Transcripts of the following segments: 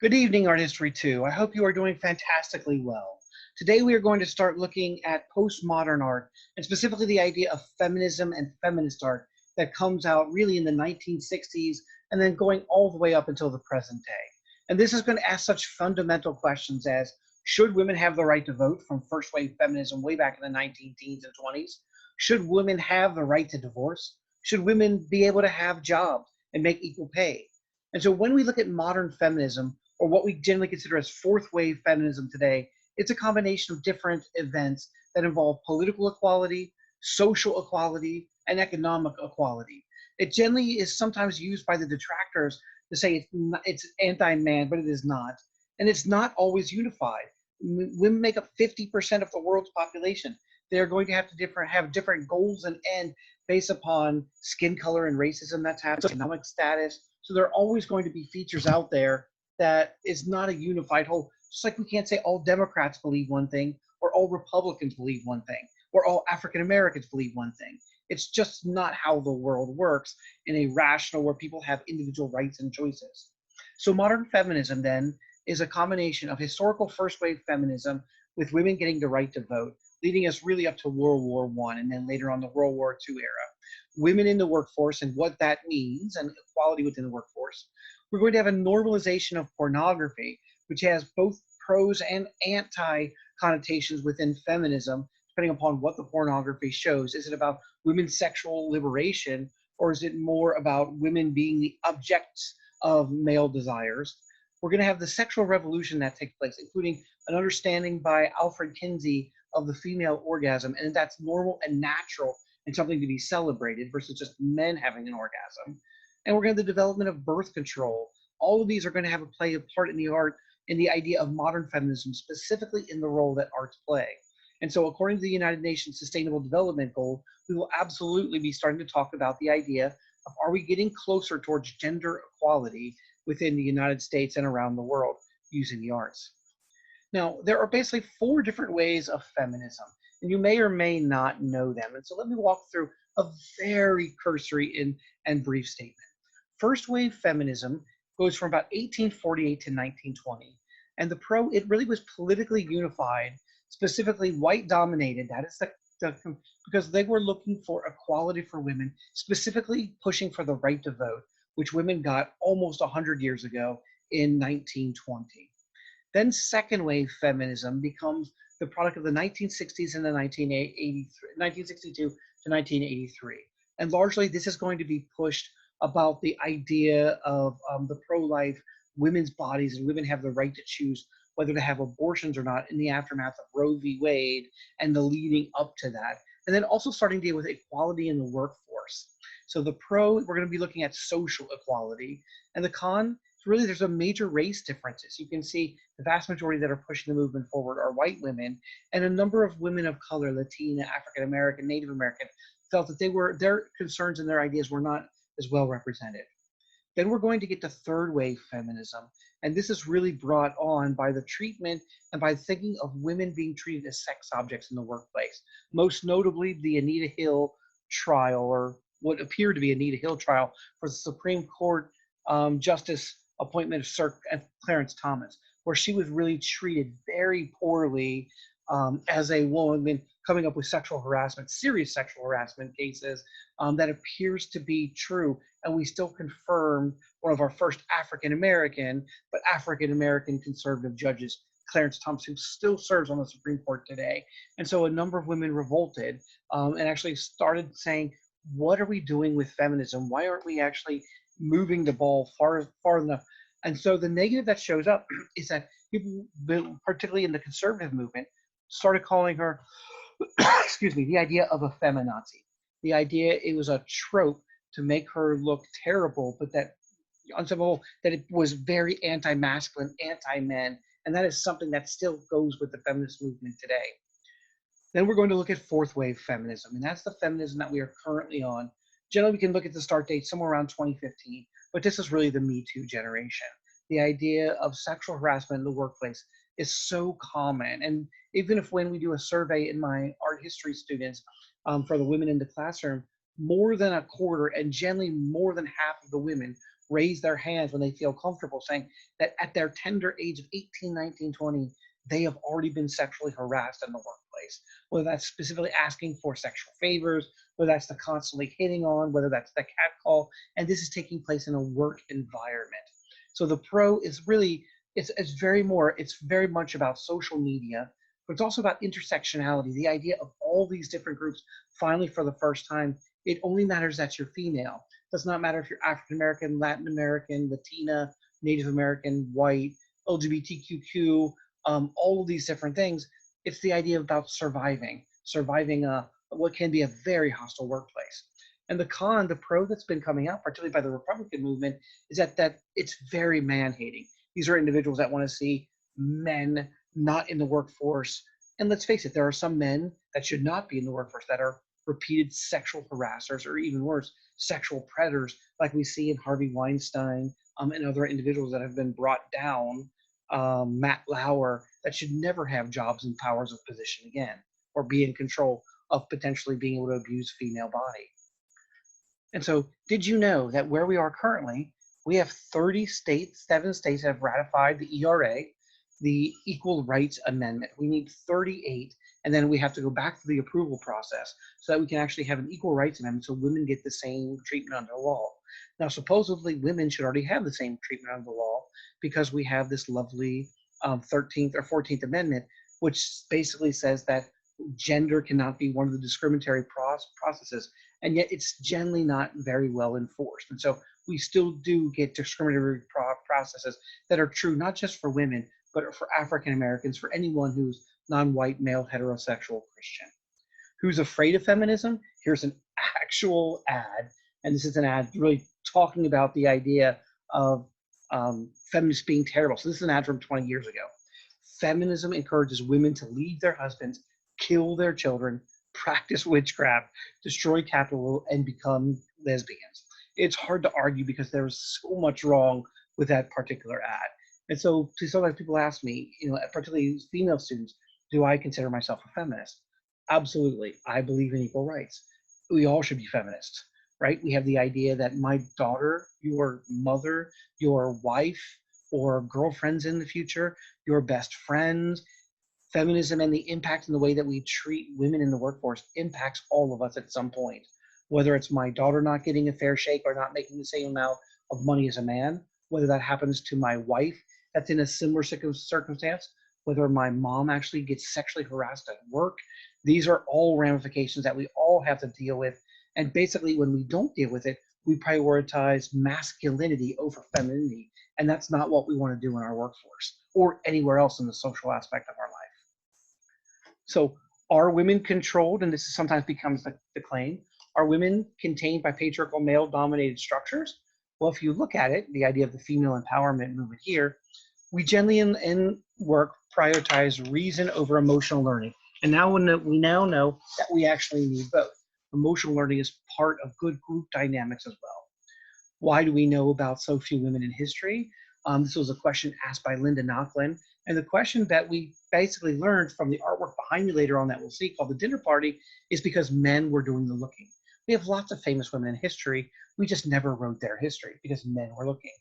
Good evening, Art History 2. I hope you are doing fantastically well. Today we are going to start looking at postmodern art, and specifically the idea of feminism and feminist art that comes out really in the 1960s and then going all the way up until the present day. And this is going to ask such fundamental questions as, should women have the right to vote from first wave feminism way back in the 19 teens and 20s? Should women have the right to divorce? Should women be able to have jobs and make equal pay? And so when we look at modern feminism, or what we generally consider as fourth wave feminism today, it's a combination of different events that involve political equality, social equality, and economic equality. It generally is sometimes used by the detractors to say it's anti-man, but it is not. And it's not always unified. Women make up 50% of the world's population. They're going to have different goals and end based upon skin color and racism that's happening, economic status. So there are always going to be features out there that is not a unified whole. Just like we can't say all Democrats believe one thing, or all Republicans believe one thing, or all African Americans believe one thing. It's just not how the world works in a rational where people have individual rights and choices. So modern feminism then is a combination of historical first wave feminism with women getting the right to vote, leading us really up to World War I and then later on the World War II era. Women in the workforce and what that means, and equality within the workforce. We're going to have a normalization of pornography, which has both pros and anti connotations within feminism, depending upon what the pornography shows. Is it about women's sexual liberation, or is it more about women being the objects of male desires? We're going to have the sexual revolution that takes place, including an understanding by Alfred Kinsey of the female orgasm, and that's normal and natural and something to be celebrated versus just men having an orgasm. And we're going to have the development of birth control. All of these are going to have play a part in the art, in the idea of modern feminism, specifically in the role that arts play. And so according to the United Nations Sustainable Development Goal, we will absolutely be starting to talk about the idea of, are we getting closer towards gender equality within the United States and around the world using the arts. Now, there are basically four different ways of feminism, and you may or may not know them. And so let me walk through a very cursory and brief statement. First wave feminism goes from about 1848 to 1920. And it really was politically unified, specifically white dominated. That is because they were looking for equality for women, specifically pushing for the right to vote, which women got almost 100 years ago in 1920. Then second wave feminism becomes the product of the 1960s and the 1962 to 1983. And largely this is going to be pushed about the idea of the pro-life women's bodies, and women have the right to choose whether to have abortions or not in the aftermath of Roe v. Wade and the leading up to that. And then also starting to deal with equality in the workforce. So the pro, we're going to be looking at social equality, and the con, really there's a major race differences. You can see the vast majority that are pushing the movement forward are white women, and a number of women of color, Latina, African American, Native American, felt that their concerns and their ideas were not as well represented. Then we're going to get to third wave feminism, and this is really brought on by the treatment and by thinking of women being treated as sex objects in the workplace. Most notably, the Anita Hill trial, or what appeared to be Anita Hill trial for the Supreme Court Justice appointment of Sir Clarence Thomas, where she was really treated very poorly as a woman coming up with sexual harassment, serious sexual harassment cases that appears to be true. And we still confirmed one of our first African-American, but African-American conservative judges, Clarence Thomas, who still serves on the Supreme Court today. And so a number of women revolted and actually started saying, what are we doing with feminism? Why aren't we actually moving the ball far enough? And so the negative that shows up is that people, particularly in the conservative movement, started calling her, excuse me, the idea of a feminazi. The idea it was a trope to make her look terrible, but that on some level that it was very anti-masculine, anti-men, and that is something that still goes with the feminist movement today. Then we're going to look at fourth wave feminism, and that's the feminism that we are currently on. Generally, we can look at the start date somewhere around 2015, but this is really the Me Too generation. The idea of sexual harassment in the workplace is so common, and even if when we do a survey in my art history students for the women in the classroom, more than a quarter and generally more than half of the women raise their hands when they feel comfortable, saying that at their tender age of 18, 19, 20, they have already been sexually harassed in the workplace, whether that's specifically asking for sexual favors, whether that's the constantly hitting on, whether that's the catcall, and this is taking place in a work environment. So the pro is really, it's very much about social media, but it's also about intersectionality, the idea of all these different groups finally for the first time. It only matters that you're female. It does not matter if you're African American, Latin American, Latina, Native American, white, LGBTQ, all of these different things. It's the idea about surviving what can be a very hostile workplace. And the pro that's been coming out, particularly by the Republican movement, is that it's very man-hating. These are individuals that want to see men not in the workforce. And let's face it, there are some men that should not be in the workforce that are repeated sexual harassers, or even worse, sexual predators, like we see in Harvey Weinstein, and other individuals that have been brought down, Matt Lauer, that should never have jobs and powers of position again, or be in control of potentially being able to abuse female body. And so, did you know that where we are currently, we have 30 states, 7 states have ratified the ERA, the Equal Rights Amendment. We need 38, and then we have to go back to the approval process so that we can actually have an Equal Rights Amendment so women get the same treatment under the law. Now, supposedly, women should already have the same treatment under the law because we have this lovely 13th or 14th Amendment, which basically says that gender cannot be one of the discriminatory processes, and yet it's generally not very well enforced. And so we still do get discriminatory processes that are true not just for women, but for African Americans, for anyone who's non-white, male, heterosexual, Christian. Who's afraid of feminism? Here's an actual ad, and this is an ad really talking about the idea of feminists being terrible. So this is an ad from 20 years ago. Feminism encourages women to leave their husbands, kill their children, practice witchcraft, destroy capital, and become lesbians. It's hard to argue because there's so much wrong with that particular ad. And so sometimes people ask me, particularly female students, do I consider myself a feminist? Absolutely. I believe in equal rights. We all should be feminists, right? We have the idea that my daughter, your mother, your wife, or girlfriends in the future, your best friends, feminism and the impact in the way that we treat women in the workforce impacts all of us at some point. Whether it's my daughter not getting a fair shake or not making the same amount of money as a man, whether that happens to my wife that's in a similar circumstance, whether my mom actually gets sexually harassed at work. These are all ramifications that we all have to deal with. And basically, when we don't deal with it, we prioritize masculinity over femininity. And that's not what we want to do in our workforce or anywhere else in the social aspect of our life. So are women controlled? And this sometimes becomes the claim. Are women contained by patriarchal male-dominated structures? Well, if you look at it, the idea of the female empowerment movement here, we generally in work prioritize reason over emotional learning. And now we now know that we actually need both. Emotional learning is part of good group dynamics as well. Why do we know about so few women in history? This was a question asked by Linda Nochlin. And the question that we basically learned from the artwork behind me later on that we'll see called The Dinner Party is because men were doing the looking. We have lots of famous women in history. We just never wrote their history because men were looking.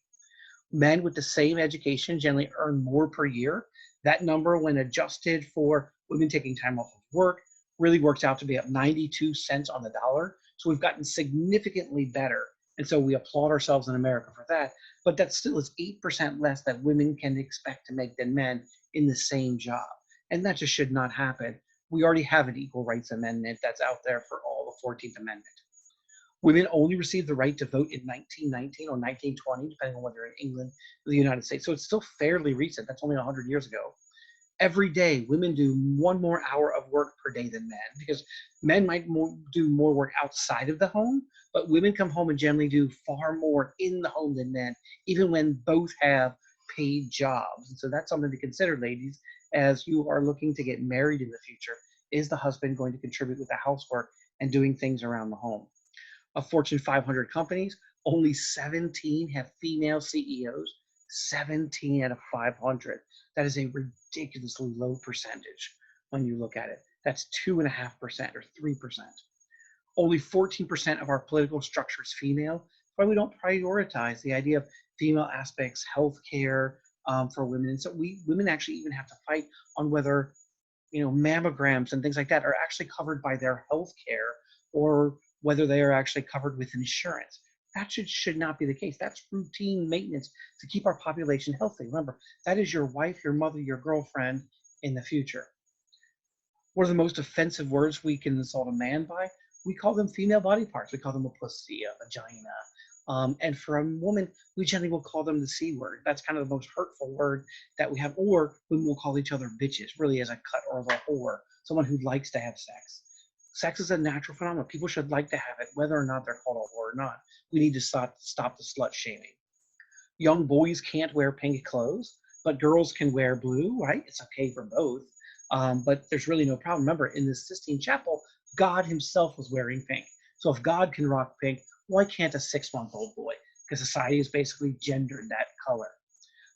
Men with the same education generally earn more per year. That number, when adjusted for women taking time off of work, really works out to be up 92 cents on the dollar. So we've gotten significantly better. And so we applaud ourselves in America for that. But that still is 8% less that women can expect to make than men in the same job. And that just should not happen. We already have an Equal Rights Amendment that's out there for all, the 14th Amendment. Women only received the right to vote in 1919 or 1920, depending on whether in England or the United States. So it's still fairly recent. That's only 100 years ago. Every day, women do 1 more hour of work per day than men, because men might do more work outside of the home, but women come home and generally do far more in the home than men, even when both have paid jobs. And so that's something to consider, ladies, as you are looking to get married in the future. Is the husband going to contribute with the housework and doing things around the home? Of Fortune 500 companies, only 17 have female CEOs. 17 out of 500. That is a ridiculously low percentage when you look at it. That's 2.5% or 3%. Only 14% of our political structure is female. why we don't prioritize the idea of female aspects, healthcare for women. And so women actually even have to fight on whether, mammograms and things like that are actually covered by their health care, or whether they are actually covered with insurance. That should not be the case. That's routine maintenance to keep our population healthy. Remember, that is your wife, your mother, your girlfriend in the future. What are the most offensive words we can insult a man by? We call them female body parts. We call them a pussy, a vagina. And for a woman, we generally will call them the C word. That's kind of the most hurtful word that we have. Or we will call each other bitches, really as a cut or the whore, someone who likes to have sex. Sex is a natural phenomenon. People should like to have it, whether or not they're called a whore or not. We need to stop the slut shaming. Young boys can't wear pink clothes, but girls can wear blue, right? It's okay for both. But there's really no problem. Remember, in the Sistine Chapel, God himself was wearing pink. So if God can rock pink, why can't a 6-month-old boy? Because society has basically gendered that color.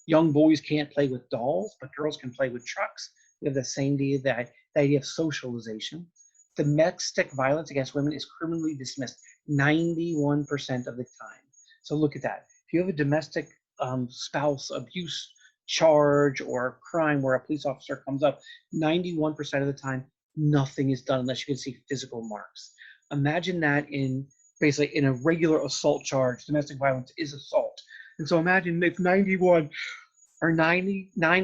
Young boys can't play with dolls, but girls can play with trucks. We have the same idea, the idea of socialization. Domestic violence against women is criminally dismissed 91% of the time. So look at that. If you have a domestic spouse abuse charge or crime where a police officer comes up, 91% of the time, nothing is done unless you can see physical marks. Imagine that in a regular assault charge. Domestic violence is assault. And so imagine if 99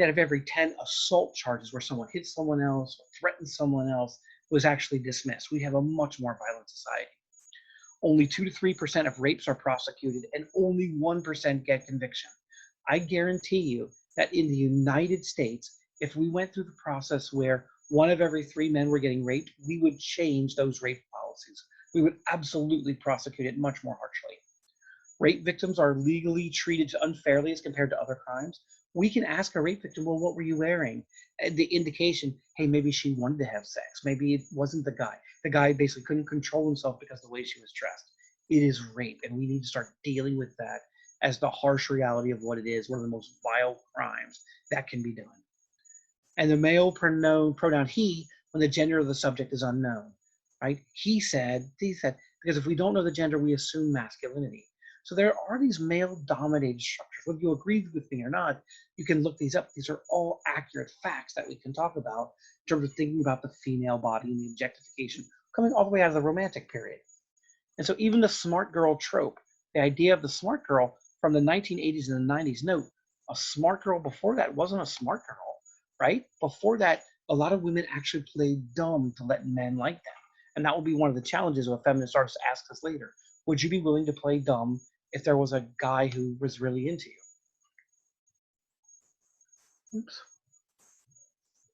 out of every 10 assault charges where someone hits someone else or threatens someone else was actually dismissed. We have a much more violent society. Only 2 to 3% of rapes are prosecuted and only 1% get conviction. I guarantee you that in the United States, if we went through the process where 1 of every 3 men were getting raped, we would change those rape policies. We would absolutely prosecute it much more harshly. Rape victims are legally treated unfairly as compared to other crimes. We can ask a rape victim, well, what were you wearing? The indication, hey, maybe she wanted to have sex. Maybe it wasn't the guy. The guy basically couldn't control himself because of the way she was dressed. It is rape, and we need to start dealing with that as the harsh reality of what it is, one of the most vile crimes that can be done. And the male pronoun he, when the gender of the subject is unknown, right? He said, because if we don't know the gender, we assume masculinity. So there are these male-dominated structures. Whether you agree with me or not, you can look these up. These are all accurate facts that we can talk about in terms of thinking about the female body and the objectification coming all the way out of the Romantic period. And so even the smart girl trope, the idea of the smart girl from the 1980s and the 90s, note, a smart girl before that wasn't a smart girl, right? Before that, a lot of women actually played dumb to let men like them. And that will be one of the challenges of a feminist artist to ask us later. Would you be willing to play dumb if there was a guy who was really into you? Oops.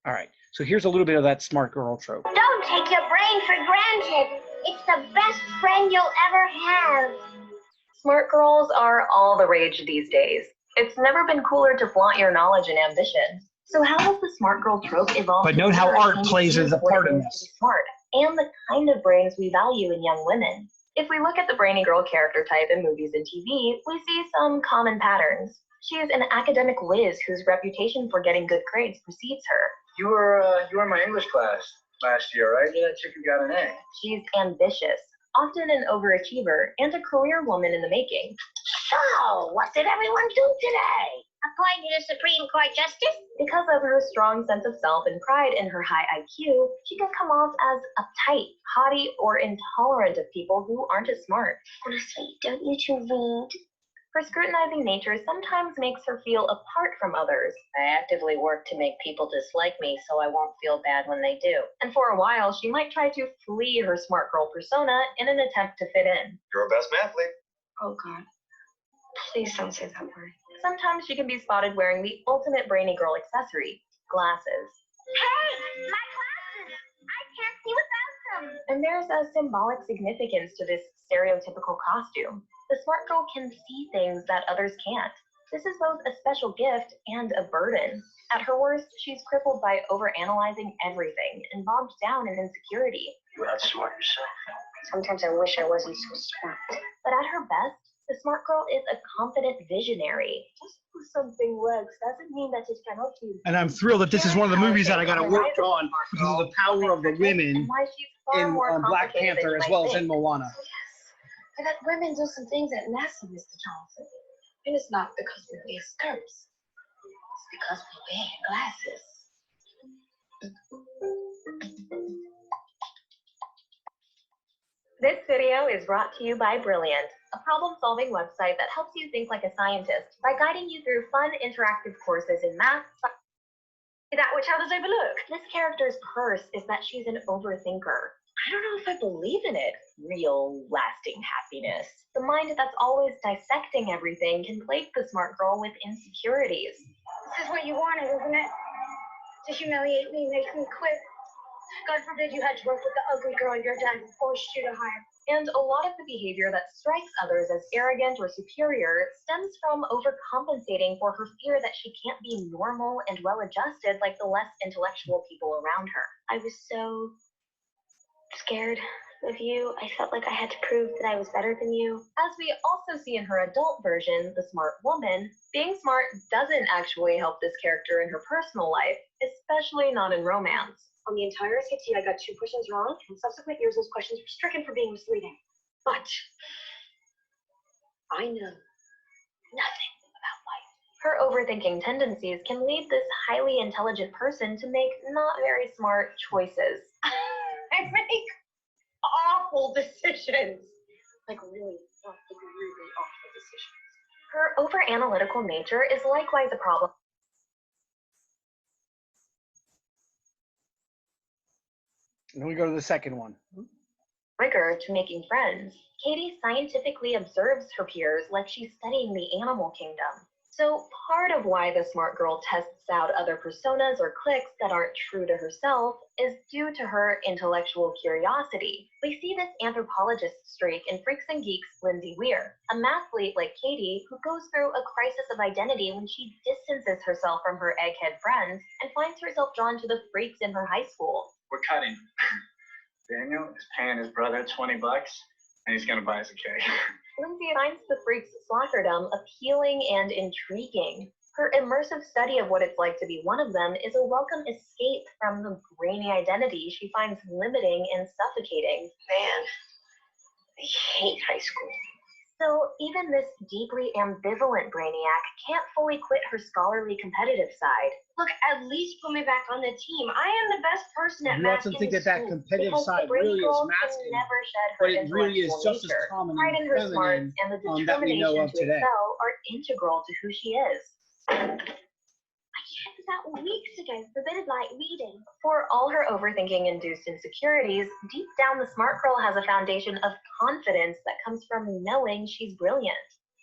All right, so here's a little bit of that smart girl trope. Don't take your brain for granted. It's the best friend you'll ever have. Smart girls are all the rage these days. It's never been cooler to flaunt your knowledge and ambition. So how has the smart girl trope evolved? But note how art plays as a part in this. Smart, and the kind of brains we value in young women. If we look at the brainy girl character type in movies and TV, we see some common patterns. She is an academic whiz whose reputation for getting good grades precedes her. You were in my English class last year, right? You're that chick who got an A. She's ambitious, often an overachiever, and a career woman in the making. So, what did everyone do today? Appointed a Supreme Court Justice? Because of her strong sense of self and pride in her high IQ, she can come off as uptight, haughty, or intolerant of people who aren't as smart. Honestly, don't you two read? Her scrutinizing nature sometimes makes her feel apart from others. I actively work to make people dislike me so I won't feel bad when they do. And for a while, she might try to flee her smart girl persona in an attempt to fit in. You're a best mathlete. Oh God, please don't say that word. Sometimes she can be spotted wearing the ultimate brainy girl accessory, glasses. Hey, my glasses! I can't see without them! And there's a symbolic significance to this stereotypical costume. The smart girl can see things that others can't. This is both a special gift and a burden. At her worst, she's crippled by overanalyzing everything and bogged down in insecurity. You outsmart yourself. Sometimes I wish I wasn't so smart. But at her best, the smart girl is a confident visionary. Just because something works doesn't mean that it cannot be. And I'm thrilled that this is one of the movies that I got to work on because of the power of the women and why she's far in more Black complicated Panther than you as might well as think. in Moana. Yes, I let women do some things at NASA, Mr. Johnson. And it's not because we wear skirts. It's because we wear glasses. This video is brought to you by Brilliant, a problem-solving website that helps you think like a scientist by guiding you through fun, interactive courses in math. That which others overlook. This character's curse is that she's an overthinker. I don't know if I believe in it. Real, lasting happiness. The mind that's always dissecting everything can plague the smart girl with insecurities. This is what you wanted, isn't it? To humiliate me, make me quit. God forbid you had to work with the ugly girl your dad forced you to hire. And a lot of the behavior that strikes others as arrogant or superior stems from overcompensating for her fear that she can't be normal and well-adjusted like the less intellectual people around her. I was so scared of you. I felt like I had to prove that I was better than you. As we also see in her adult version, the smart woman, being smart doesn't actually help this character in her personal life, especially not in romance. On the entire SAT, I got 2 questions wrong, and subsequent years those questions were stricken for being misleading. But I know nothing about life. Her overthinking tendencies can lead this highly intelligent person to make not very smart choices. I make awful decisions. Like really awful decisions. Her over-analytical nature is likewise a problem. And then we go to the second one. Rigor to making friends. Katie scientifically observes her peers like she's studying the animal kingdom. So part of why the smart girl tests out other personas or cliques that aren't true to herself is due to her intellectual curiosity. We see this anthropologist streak in Freaks and Geeks' Lindsay Weir, a mathlete like Katie who goes through a crisis of identity when she distances herself from her egghead friends and finds herself drawn to the freaks in her high school. We're cutting. Daniel is paying his brother $20 and he's gonna buy us a cake. Lindsay finds the freaks' slackerdom appealing and intriguing. Her immersive study of what it's like to be one of them is a welcome escape from the brainy identity she finds limiting and suffocating. Man, I hate high school. So even this deeply ambivalent brainiac can't fully quit her scholarly competitive side. Look, at least put me back on the team. I am the best person at You math often in think the that that school. competitive Because side the brainy really is girl can masculine, never shed her but it really is intellectual just as nature. common Pride in and her feminine smarts and the that we determination know of to today. excel are integral to who she is. I checked that weeks ago. Forbidden light reading. For all her overthinking-induced insecurities, deep down the smart girl has a foundation of confidence that comes from knowing she's brilliant.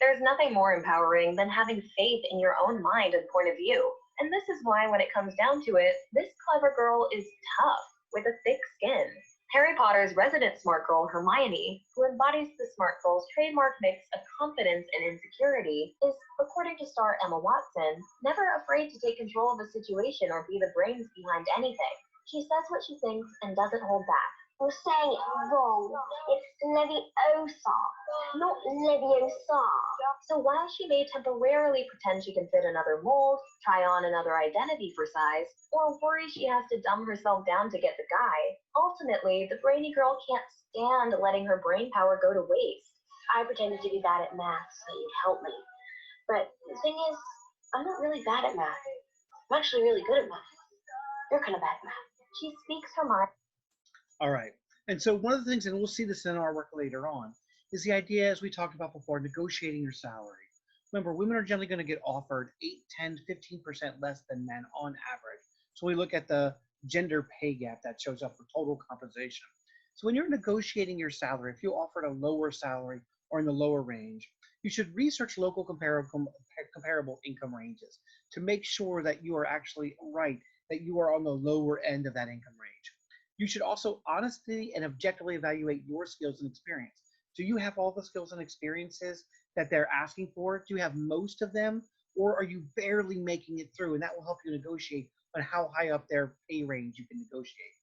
There's nothing more empowering than having faith in your own mind and point of view. And this is why, when it comes down to it, this clever girl is tough, with a thick skin. Harry Potter's resident smart girl, Hermione, who embodies the smart girl's trademark mix of confidence and insecurity, is, according to star Emma Watson, never afraid to take control of a situation or be the brains behind anything. She says what she thinks and doesn't hold back. You're saying it wrong. It's Leviosa, not Leviosa. So while she may temporarily pretend she can fit another mold, try on another identity for size, or worry she has to dumb herself down to get the guy, ultimately the brainy girl can't stand letting her brain power go to waste. I pretended to be bad at math so you'd help me. But the thing is, I'm not really bad at math. I'm actually really good at math. You're kind of bad at math. She speaks her mind. All right. And so one of the things, and we'll see this in our work later on, is the idea, as we talked about before, negotiating your salary. Remember, women are generally going to get offered 8, 10, 15% less than men on average. So we look at the gender pay gap that shows up for total compensation. So when you're negotiating your salary, if you offered a lower salary or in the lower range, you should research local comparable income ranges to make sure that you are actually right, that you are on the lower end of that income range. You should also honestly and objectively evaluate your skills and experience. Do you have all the skills and experiences that they're asking for? Do you have most of them? Or are you barely making it through? And that will help you negotiate on how high up their pay range you can negotiate.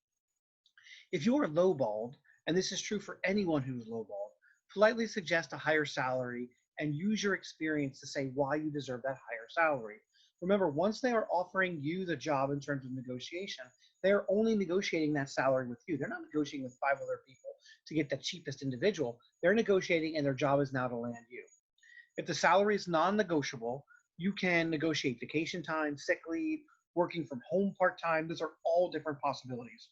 If you are lowballed, and this is true for anyone who's lowballed, politely suggest a higher salary and use your experience to say why you deserve that higher salary. Remember, once they are offering you the job in terms of negotiation, they are only negotiating that salary with you. They're not negotiating with 5 other people to get the cheapest individual. They're negotiating, and their job is now to land you. If the salary is non-negotiable, you can negotiate vacation time, sick leave, working from home part-time. Those are all different possibilities.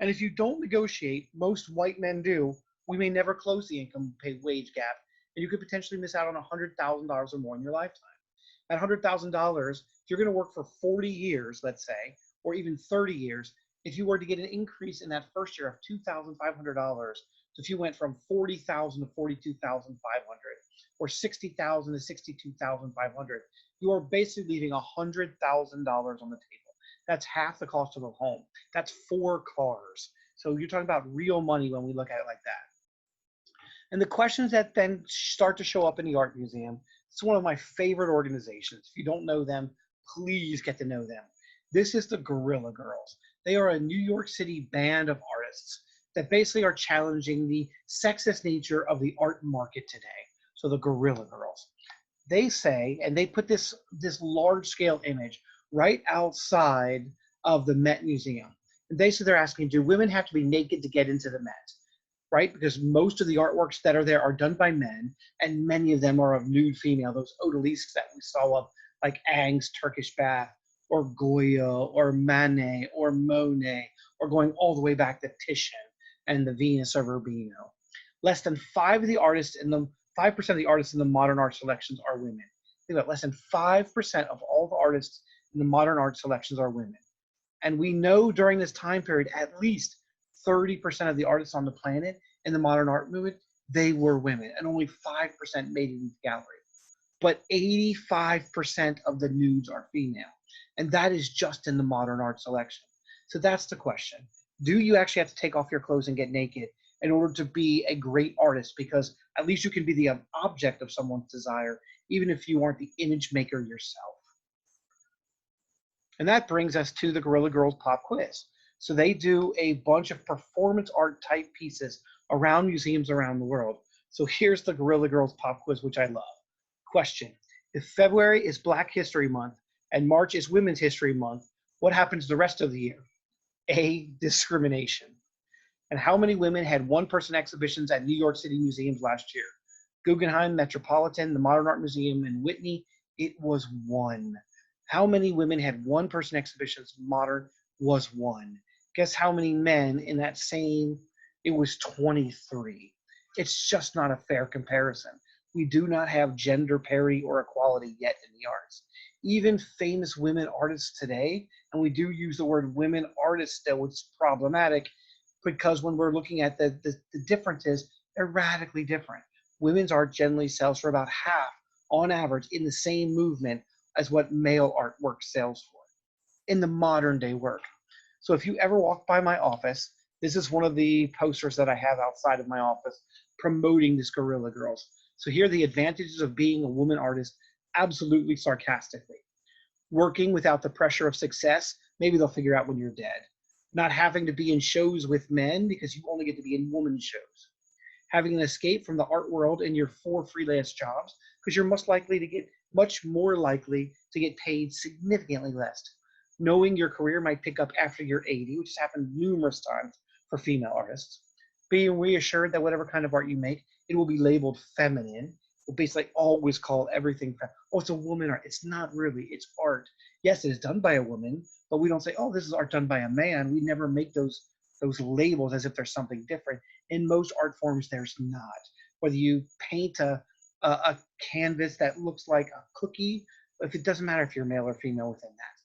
And if you don't negotiate, most white men do, we may never close the income pay wage gap, and you could potentially miss out on $100,000 or more in your lifetime. At $100,000, if you're going to work for 40 years, let's say, or even 30 years, if you were to get an increase in that first year of $2,500, so if you went from 40,000 to 42,500, or 60,000 to 62,500, you are basically leaving $100,000 on the table. That's half the cost of a home. That's 4 cars. So you're talking about real money when we look at it like that. And the questions that then start to show up in the art museum, it's one of my favorite organizations. If you don't know them, please get to know them. This is the Guerrilla Girls. They are a New York City band of artists that basically are challenging the sexist nature of the art market today. So the Guerrilla Girls. They say, and they put this large scale image right outside of the Met Museum. And basically they're asking, do women have to be naked to get into the Met? Right? Because most of the artworks that are there are done by men, and many of them are of nude female, those odalisques that we saw of like Ang's Turkish Bath, or Goya, or Manet, or Monet, or going all the way back to Titian and the Venus of Urbino. Less than 5% of the artists in the modern art selections are women. Think about it, less than 5% of all the artists in the modern art selections are women. And we know during this time period, at least 30% of the artists on the planet in the modern art movement, they were women, and only 5% made it into the gallery. But 85% of the nudes are female, and that is just in the modern art selection. So that's the question. Do you actually have to take off your clothes and get naked in order to be a great artist? Because at least you can be the object of someone's desire, even if you aren't the image maker yourself. And that brings us to the Guerrilla Girls Pop Quiz. So they do a bunch of performance art type pieces around museums around the world. So here's the Guerrilla Girls Pop Quiz, which I love. Question: if February is Black History Month and March is Women's History Month, what happens the rest of the year? A, discrimination. And how many women had one-person exhibitions at New York City museums last year? Guggenheim, Metropolitan, the Modern Art Museum, and Whitney, it was 1. How many women had one-person exhibitions? Modern was 1. Guess how many men in that same? It was 23. It's just not a fair comparison. We do not have gender parity or equality yet in the arts. Even famous women artists today, and we do use the word women artists, though it's problematic, because when we're looking at the differences, they're radically different. Women's art generally sells for about half, on average, in the same movement as what male artwork sells for in the modern day work. So if you ever walk by my office, this is one of the posters that I have outside of my office promoting this Guerrilla Girls. So here are the advantages of being a woman artist, absolutely sarcastically. Working without the pressure of success, maybe they'll figure out when you're dead. Not having to be in shows with men because you only get to be in women's shows. Having an escape from the art world in your 4 freelance jobs because you're much more likely to get paid significantly less. Knowing your career might pick up after you're 80, which has happened numerous times for female artists. Being reassured that whatever kind of art you make, it will be labeled feminine. We'll basically always call everything oh, it's a woman art. It's not really, it's art. Yes, it is done by a woman, but we don't say, oh, this is art done by a man. We never make those labels as if there's something different. In most art forms, there's not. Whether you paint a canvas that looks like a cookie, it doesn't matter if you're male or female within that.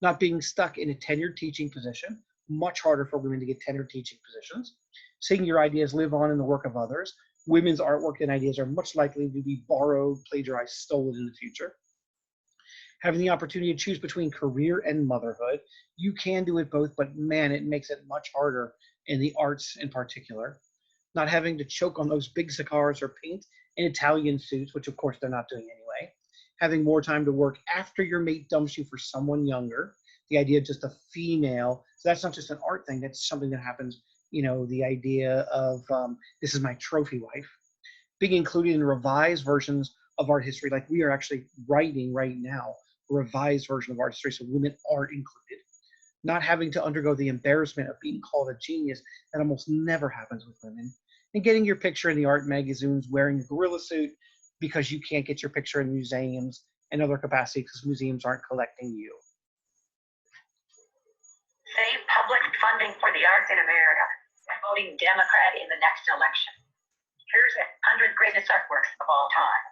Not being stuck in a tenured teaching position, much harder for women to get tenured teaching positions. Seeing your ideas live on in the work of others. Women's artwork and ideas are much likely to be borrowed, plagiarized, stolen in the future. Having the opportunity to choose between career and motherhood. You can do it both, but man, it makes it much harder in the arts in particular. Not having to choke on those big cigars or paint in Italian suits, which of course they're not doing anyway. Having more time to work after your mate dumps you for someone younger. The idea of just a female, so that's not just an art thing, that's something that happens, the idea of this is my trophy wife. Being included in revised versions of art history, like we are actually writing right now, revised version of art history so women are included, not having to undergo the embarrassment of being called a genius that almost never happens with women, and getting your picture in the art magazines wearing a gorilla suit because you can't get your picture in museums and other capacities because museums aren't collecting you. Save public funding for the arts in America by voting Democrat in the next election. Here's 100 greatest artworks of all time.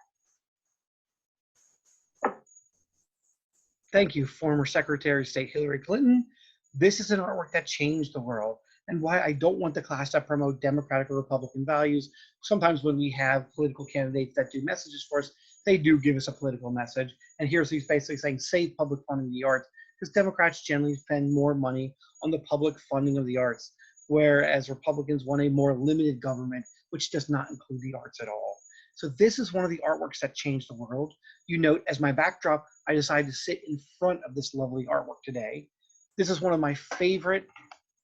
Thank you, former Secretary of State Hillary Clinton. This is an artwork that changed the world, and why I don't want the class to promote Democratic or Republican values. Sometimes when we have political candidates that do messages for us, they do give us a political message. And here's these basically saying, save public funding of the arts, because Democrats generally spend more money on the public funding of the arts, whereas Republicans want a more limited government, which does not include the arts at all. So this is one of the artworks that changed the world. You note, as my backdrop, I decided to sit in front of this lovely artwork today. This is one of my favorite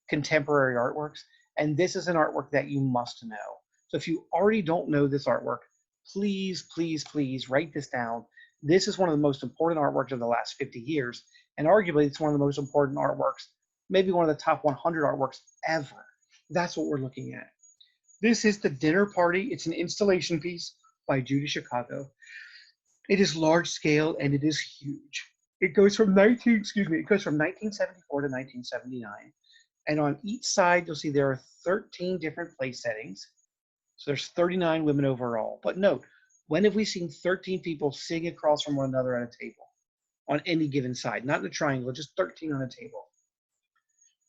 contemporary artworks, and this is an artwork that you must know. So if you already don't know this artwork, please, please, please write this down. This is one of the most important artworks of the last 50 years, and arguably it's one of the most important artworks, maybe one of the top 100 artworks ever. That's what we're looking at. This is The Dinner Party. It's an installation piece by Judy Chicago. It is large scale and it is huge. It goes from 1974 to 1979. And on each side, you'll see there are 13 different place settings. So there's 39 women overall. But note, when have we seen 13 people sitting across from one another at a table on any given side? Not in a triangle, just 13 on a table.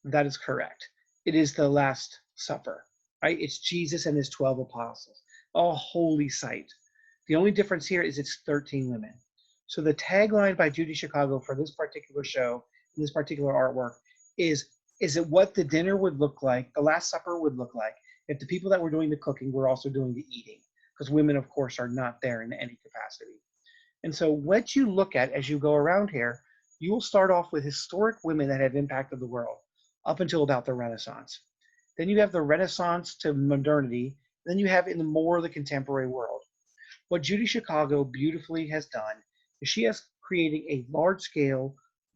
That is correct. It is the Last Supper, right? It's Jesus and his 12 apostles. A holy sight. The only difference here is it's 13 women. So the tagline by Judy Chicago for this particular show, and this particular artwork, is it what the dinner would look like, the Last Supper would look like, if the people that were doing the cooking were also doing the eating? Because women, of course, are not there in any capacity. And so what you look at as you go around here, you will start off with historic women that have impacted the world up until about the Renaissance. Then you have the Renaissance to modernity. Then you have in the more of the contemporary world. What Judy Chicago beautifully has done is she has created a large-scale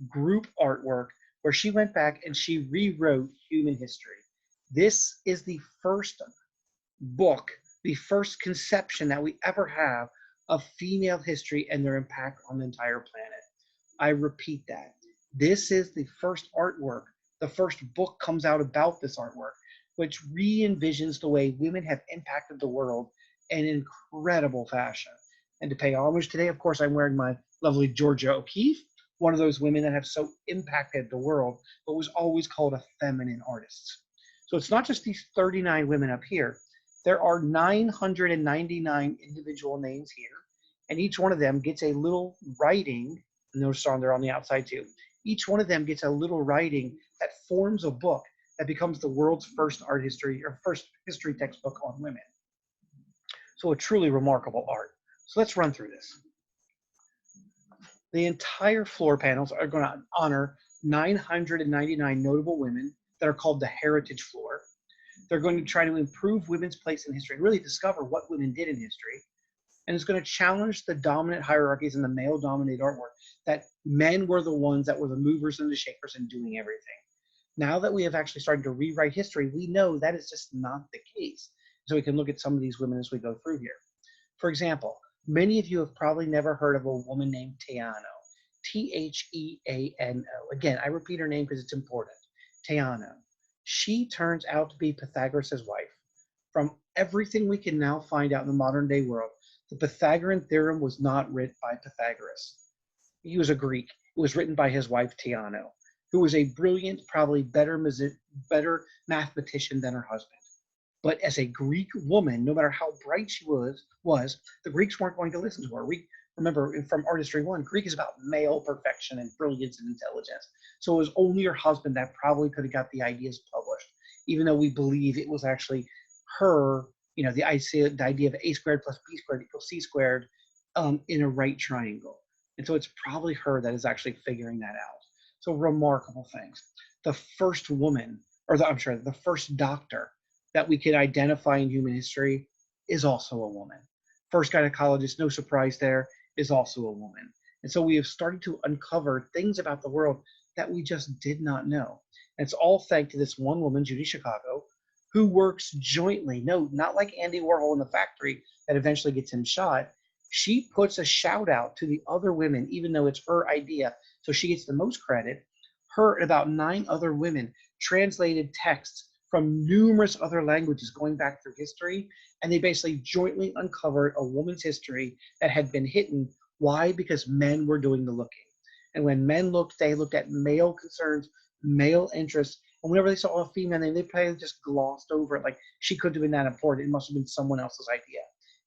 group artwork where she went back and she rewrote human history. This is the first book, the first conception that we ever have of female history and their impact on the entire planet. I repeat that. This is the first artwork, the first book comes out about this artwork, which re-envisions the way women have impacted the world in incredible fashion. And to pay homage today, of course, I'm wearing my lovely Georgia O'Keeffe, one of those women that have so impacted the world, but was always called a feminine artist. So it's not just these 39 women up here. There are 999 individual names here, and each one of them gets a little writing, and notice they're on the outside too. Each one of them gets a little writing that forms a book that becomes the world's first art history, or first history textbook on women. So a truly remarkable art. So let's run through this. The entire floor panels are going to honor 999 notable women that are called the Heritage Floor. They're going to try to improve women's place in history and really discover what women did in history. And it's going to challenge the dominant hierarchies in the male-dominated artwork, that men were the ones that were the movers and the shakers and doing everything. Now that we have actually started to rewrite history, we know that is just not the case. So we can look at some of these women as we go through here. For example, many of you have probably never heard of a woman named Theano, T-H-E-A-N-O. Again, I repeat her name because it's important. Theano. She turns out to be Pythagoras' wife. From everything we can now find out in the modern day world, the Pythagorean theorem was not written by Pythagoras. He was a Greek. It was written by his wife Theano, who was a brilliant, probably better mathematician than her husband. But as a Greek woman, no matter how bright she was, the Greeks weren't going to listen to her. We remember from Art History 1, Greek is about male perfection and brilliance and intelligence. So it was only her husband that probably could have got the ideas published, even though we believe it was actually her, you know, the idea of a squared plus b squared equals c squared in a right triangle. And so it's probably her that is actually figuring that out. So remarkable things. The first woman, or the first doctor that we could identify in human history is also a woman. First gynecologist, no surprise there, is also a woman. And so we have started to uncover things about the world that we just did not know. And it's all thanks to this one woman, Judy Chicago, who works jointly. No, not like Andy Warhol in the factory that eventually gets him shot. She puts a shout out to the other women, even though it's her idea. So she gets the most credit. Her and about 9 other women translated texts from numerous other languages going back through history. And they basically jointly uncovered a woman's history that had been hidden. Why? Because men were doing the looking. And when men looked, they looked at male concerns, male interests. And whenever they saw a female name, they probably just glossed over it, like she couldn't have been that important. It must have been someone else's idea.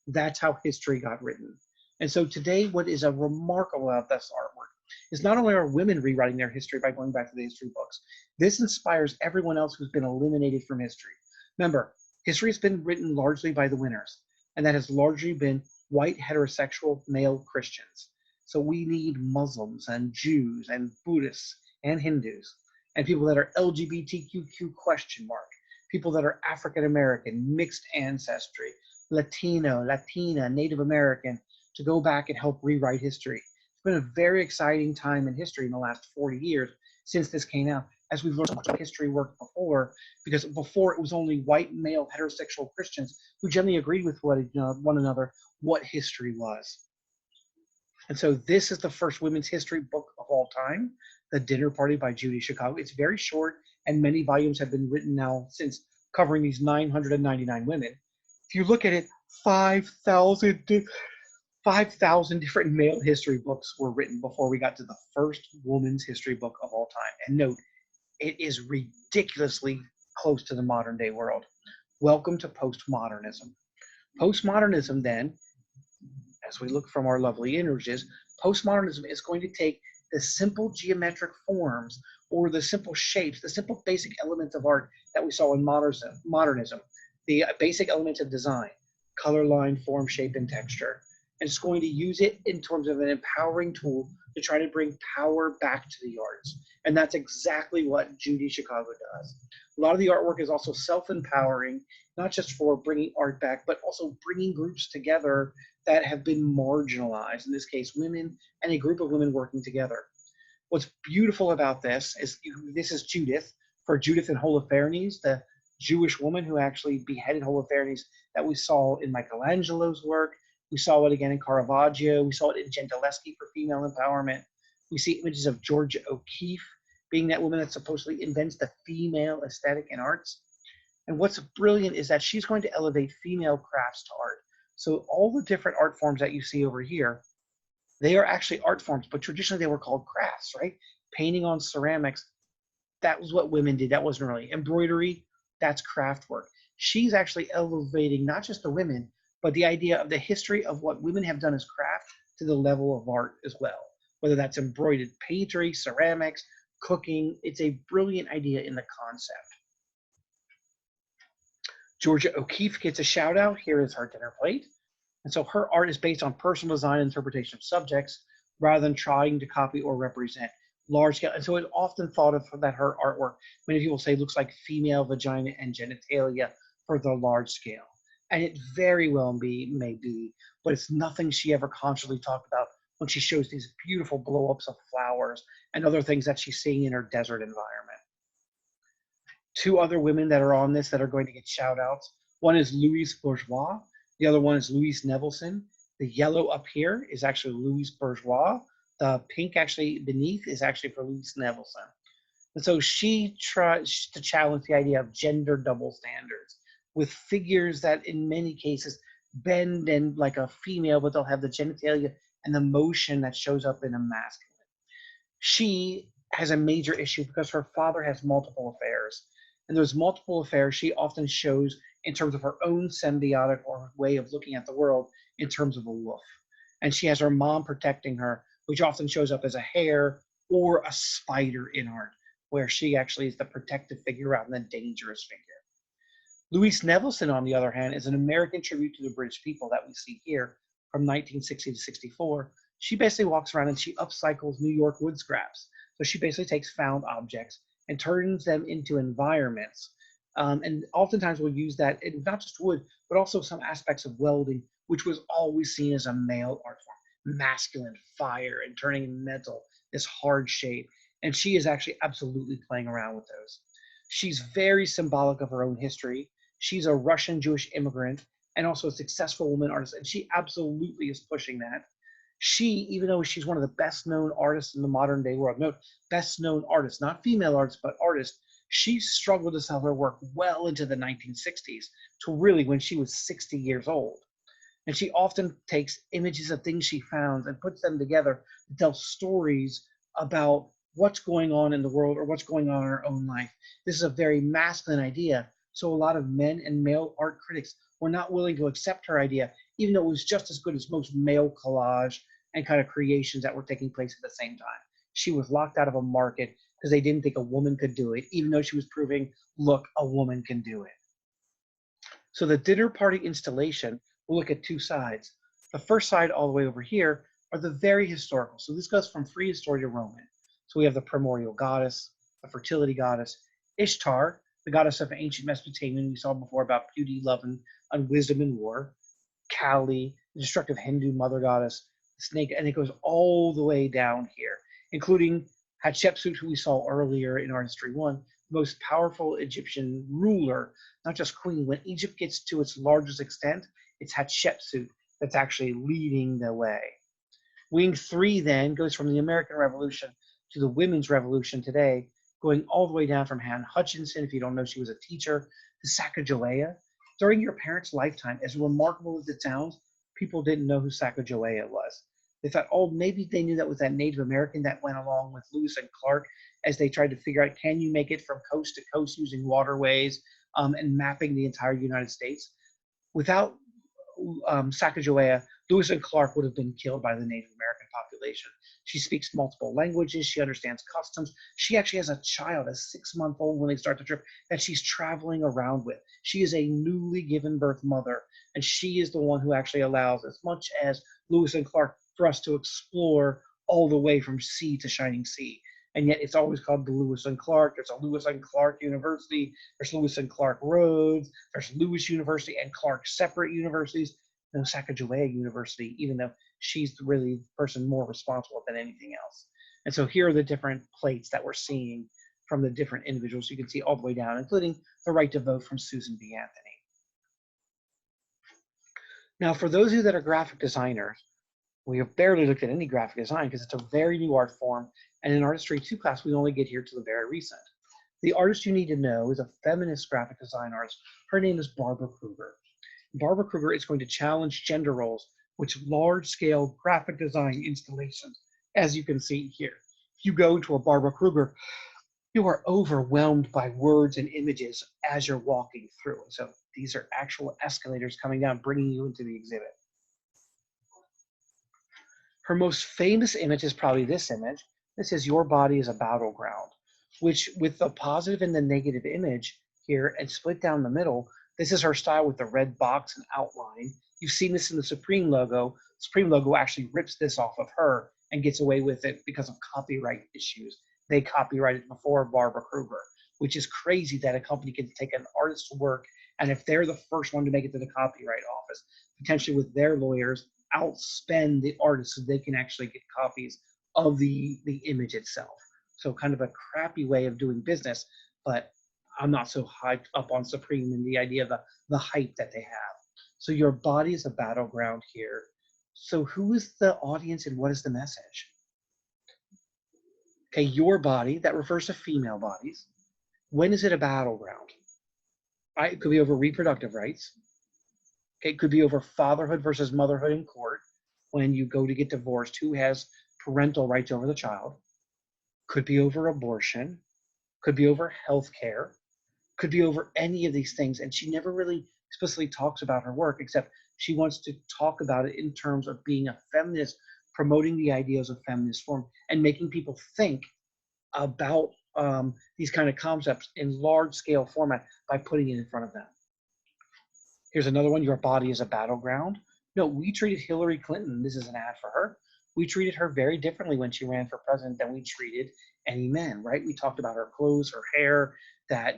That's how history got written. And so today, what is a remarkable about this artwork is not only are women rewriting their history by going back to the history books, this inspires everyone else who's been eliminated from history. Remember, history has been written largely by the winners, and that has largely been white heterosexual male Christians. So we need Muslims and Jews and Buddhists and Hindus and people that are LGBTQ question mark, people that are African American, mixed ancestry, Latino, Latina, Native American, to go back and help rewrite history. It's been a very exciting time in history in the last 40 years since this came out, as we've learned so much about history work before, because before it was only white male heterosexual Christians who generally agreed with one another what history was. And so this is the first women's history book of all time, The Dinner Party by Judy Chicago. It's very short, and many volumes have been written now since, covering these 999 women. If you look at it, 5,000 different male history books were written before we got to the first woman's history book of all time. And note, it is ridiculously close to the modern day world. Welcome to postmodernism. Postmodernism, then, as we look from our lovely images, postmodernism is going to take the simple geometric forms or the simple shapes, the simple basic elements of art that we saw in modernism, the basic elements of design, color, line, form, shape, and texture. And it's going to use it in terms of an empowering tool to try to bring power back to the arts. And that's exactly what Judy Chicago does. A lot of the artwork is also self-empowering, not just for bringing art back, but also bringing groups together that have been marginalized, in this case, women and a group of women working together. What's beautiful about this is Judith, for Judith and Holofernes, the Jewish woman who actually beheaded Holofernes that we saw in Michelangelo's work. We saw it again in Caravaggio. We saw it in Gentileschi for female empowerment. We see images of Georgia O'Keeffe being that woman that supposedly invents the female aesthetic in arts. And what's brilliant is that she's going to elevate female crafts to art. So all the different art forms that you see over here, they are actually art forms, but traditionally they were called crafts, right? Painting on ceramics, that was what women did. That wasn't really embroidery. That's craft work. She's actually elevating not just the women, but the idea of the history of what women have done as craft to the level of art as well. Whether that's embroidered painterly, ceramics, cooking, it's a brilliant idea in the concept. Georgia O'Keeffe gets a shout out. Here is her dinner plate. And so her art is based on personal design and interpretation of subjects rather than trying to copy or represent large scale. And so it's often thought of that her artwork, many people say, looks like female vagina and genitalia for the large scale. And it very well may be, but it's nothing she ever consciously talked about when she shows these beautiful blow-ups of flowers and other things that she's seeing in her desert environment. 2 other women that are on this that are going to get shout outs. One is Louise Bourgeois. The other one is Louise Nevelson. The yellow up here is actually Louise Bourgeois. The pink actually beneath is actually for Louise Nevelson. And so she tries to challenge the idea of gender double standards with figures that in many cases bend and like a female, but they'll have the genitalia and the motion that shows up in a masculine. She has a major issue because her father has multiple affairs. And those multiple affairs she often shows in terms of her own symbiotic or way of looking at the world in terms of a wolf. And she has her mom protecting her, which often shows up as a hare or a spider in art, where she actually is the protective figure rather than the dangerous figure. Louise Nevelson, on the other hand, is an American tribute to the British people that we see here from 1960 to 64. She basically walks around and she upcycles New York wood scraps. So she basically takes found objects and turns them into environments. And oftentimes we'll use that in not just wood, but also some aspects of welding, which was always seen as a male art form. masculine fire and turning metal, this hard shape. And she is actually absolutely playing around with those. She's very symbolic of her own history. She's a Russian Jewish immigrant and also a successful woman artist, and she absolutely is pushing that. She, even though she's one of the best known artists in the modern day world, no, best known artists, not female artists, but artists, she struggled to sell her work well into the 1960s to really when she was 60 years old. And she often takes images of things she found and puts them together to tell stories about what's going on in the world or what's going on in her own life. This is a very masculine idea. So a lot of men and male art critics were not willing to accept her idea, even though it was just as good as most male collage and kind of creations that were taking place at the same time. She was locked out of a market because they didn't think a woman could do it, even though she was proving, look, a woman can do it. So the dinner party installation, we'll look at two sides. The first side all the way over here are the very historical. So this goes from prehistory to Roman. So we have the primordial goddess, the fertility goddess, Ishtar, the goddess of ancient Mesopotamia, we saw before about beauty, love, and wisdom and war, Kali, the destructive Hindu mother goddess, the snake, and it goes all the way down here, including Hatshepsut, who we saw earlier in Art History 1, the most powerful Egyptian ruler, not just queen. When Egypt gets to its largest extent, it's Hatshepsut that's actually leading the way. Wing 3 then goes from the American Revolution to the Women's Revolution today, going all the way down from Anne Hutchinson, if you don't know, she was a teacher, to Sacagawea. During your parents' lifetime, as remarkable as it sounds, people didn't know who Sacagawea was. They thought, oh, maybe they knew that was that Native American that went along with Lewis and Clark as they tried to figure out, can you make it from coast to coast using waterways and mapping the entire United States? Without Sacagawea, Lewis and Clark would have been killed by the Native American population. She speaks multiple languages. She understands customs. She actually has a child, a 6-month-old when they start the trip, that she's traveling around with. She is a newly given birth mother, and she is the one who actually allows, as much as Lewis and Clark, for us to explore all the way from sea to shining sea. And yet it's always called the Lewis and Clark. There's a Lewis and Clark University. There's Lewis and Clark Roads. There's Lewis University and Clark separate universities. No Sacagawea University, even though she's really the person more responsible than anything else. And so here are the different plates that we're seeing from the different individuals. You can see all the way down, including the right to vote from Susan B. Anthony. Now, for those of you that are graphic designers, we have barely looked at any graphic design because it's a very new art form. And in Art History 2 class, we only get here to the very recent. The artist you need to know is a feminist graphic design artist. Her name is Barbara Kruger. Barbara Kruger is going to challenge gender roles with large-scale graphic design installations, as you can see here. If you go to a Barbara Kruger, you are overwhelmed by words and images as you're walking through. So these are actual escalators coming down, bringing you into the exhibit. Her most famous image is probably this image. This is Your Body is a Battleground, which with the positive and the negative image here and split down the middle, this is her style with the red box and outline. You've seen this in the Supreme logo. Supreme logo actually rips this off of her and gets away with it because of copyright issues. They copyrighted before Barbara Kruger, which is crazy that a company can take an artist's work, and if they're the first one to make it to the copyright office, potentially with their lawyers, outspend the artist so they can actually get copies of the image itself. So kind of a crappy way of doing business, but I'm not so hyped up on Supreme and the idea of the hype that they have. So Your Body is a Battleground here. So who is the audience and what is the message? Okay, your body, that refers to female bodies. When is it a battleground? It could be over reproductive rights. Okay, it could be over fatherhood versus motherhood in court. When you go to get divorced, who has parental rights over the child? Could be over abortion. Could be over health care. Could be over any of these things. And she never really explicitly talks about her work, except she wants to talk about it in terms of being a feminist, promoting the ideas of feminist form, and making people think about these kind of concepts in large-scale format by putting it in front of them. Here's another one, Your Body is a Battleground. No, we treated Hillary Clinton, this is an ad for her, we treated her very differently when she ran for president than we treated any men, right? We talked about her clothes, her hair, that,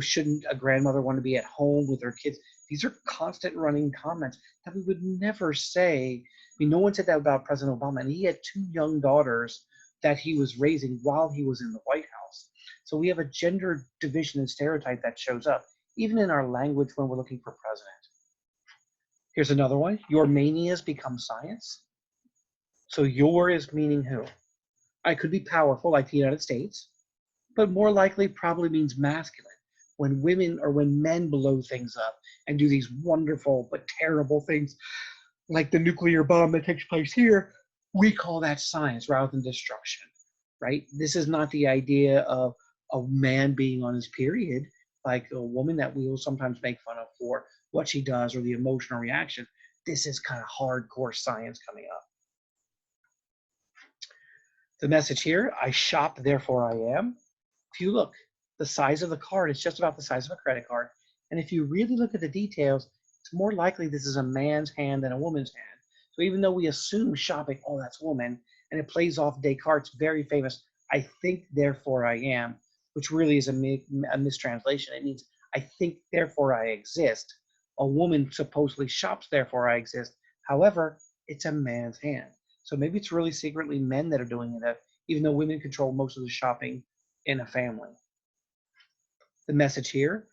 shouldn't a grandmother want to be at home with her kids? These are constant running comments that we would never say. I mean, no one said that about President Obama, and he had 2 young daughters that he was raising while he was in the White House. So we have a gender division and stereotype that shows up, even in our language when we're looking for president. Here's another one. Your manias become science. So your is meaning who? I could be powerful like the United States, but more likely probably means masculine. When women or when men blow things up and do these wonderful but terrible things like the nuclear bomb that takes place here, we call that science rather than destruction, right? This is not the idea of a man being on his period, like a woman that we will sometimes make fun of for what she does or the emotional reaction. This is kind of hardcore science coming up. The message here, I shop, therefore I am. If you look, the size of the card is just about the size of a credit card. And if you really look at the details, it's more likely this is a man's hand than a woman's hand. So even though we assume shopping, oh, that's woman, and it plays off Descartes' very famous, I think, therefore I am, which really is a mistranslation. It means, I think, therefore I exist. A woman supposedly shops, therefore I exist. However, it's a man's hand. So maybe it's really secretly men that are doing it, even though women control most of the shopping in a family. The message here,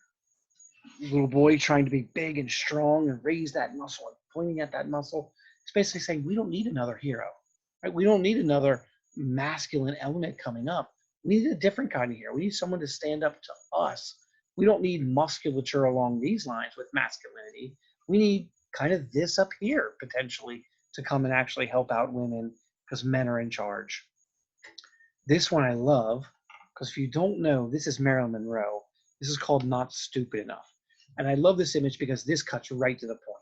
little boy trying to be big and strong and raise that muscle and pointing at that muscle. It's basically saying we don't need another hero, right? We don't need another masculine element coming up. We need a different kind of hero. We need someone to stand up to us. We don't need musculature along these lines with masculinity. We need kind of this up here potentially to come and actually help out women because men are in charge. This one I love because if you don't know, this is Marilyn Monroe. This is called Not Stupid Enough. And I love this image because this cuts right to the point.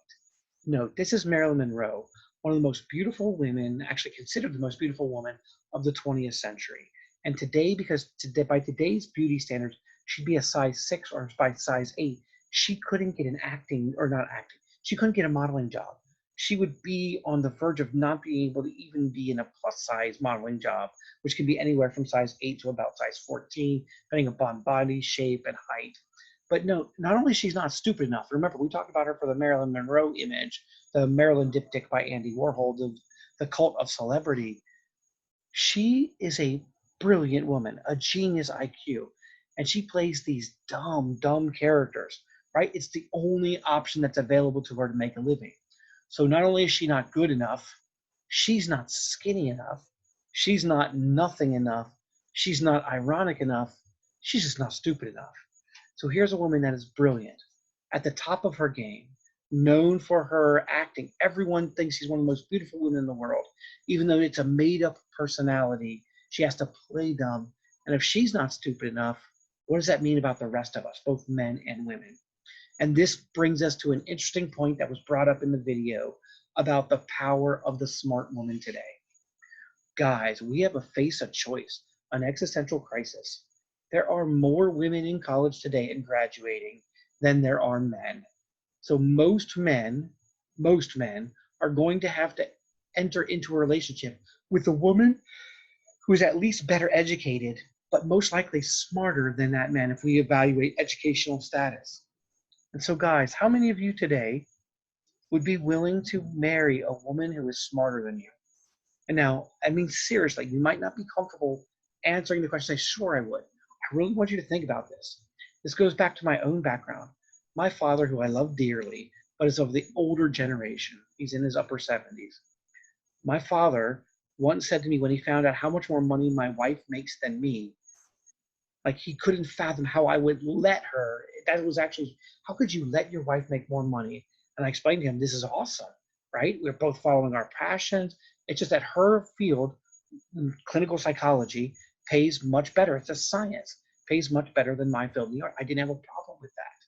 Note, this is Marilyn Monroe, one of the most beautiful women, actually considered the most beautiful woman of the 20th century. And today, because by today's beauty standards, she'd be a size 6 or by size 8. She couldn't get she couldn't get a modeling job. She would be on the verge of not being able to even be in a plus size modeling job, which can be anywhere from size 8 to about size 14, depending upon body, shape, and height. But no, not only she's not stupid enough. Remember, we talked about her for the Marilyn Monroe image, the Marilyn diptych by Andy Warhol, the cult of celebrity. She is a brilliant woman, a genius IQ, and she plays these dumb characters, right? It's the only option that's available to her to make a living. So not only is she not good enough, she's not skinny enough, she's not nothing enough, she's not ironic enough, she's just not stupid enough. So here's a woman that is brilliant, at the top of her game, known for her acting. Everyone thinks she's one of the most beautiful women in the world, even though it's a made-up personality. She has to play dumb. And if she's not stupid enough, what does that mean about the rest of us, both men and women? And this brings us to an interesting point that was brought up in the video about the power of the smart woman today. Guys, we have to face a choice, an existential crisis. There are more women in college today and graduating than there are men. So most men are going to have to enter into a relationship with a woman who's at least better educated, but most likely smarter than that man if we evaluate educational status. And so guys, how many of you today would be willing to marry a woman who is smarter than you? And now, I mean, seriously, you might not be comfortable answering the question, say, sure, I would. I really want you to think about this. This goes back to my own background. My father, who I love dearly, but is of the older generation, he's in his upper 70s. My father once said to me when he found out how much more money my wife makes than me, like he couldn't fathom how I would let her. That was actually, how could you let your wife make more money? And I explained to him, this is awesome, right? We're both following our passions. It's just that her field, clinical psychology, pays much better. It's a science, pays much better than my field in the art. I didn't have a problem with that.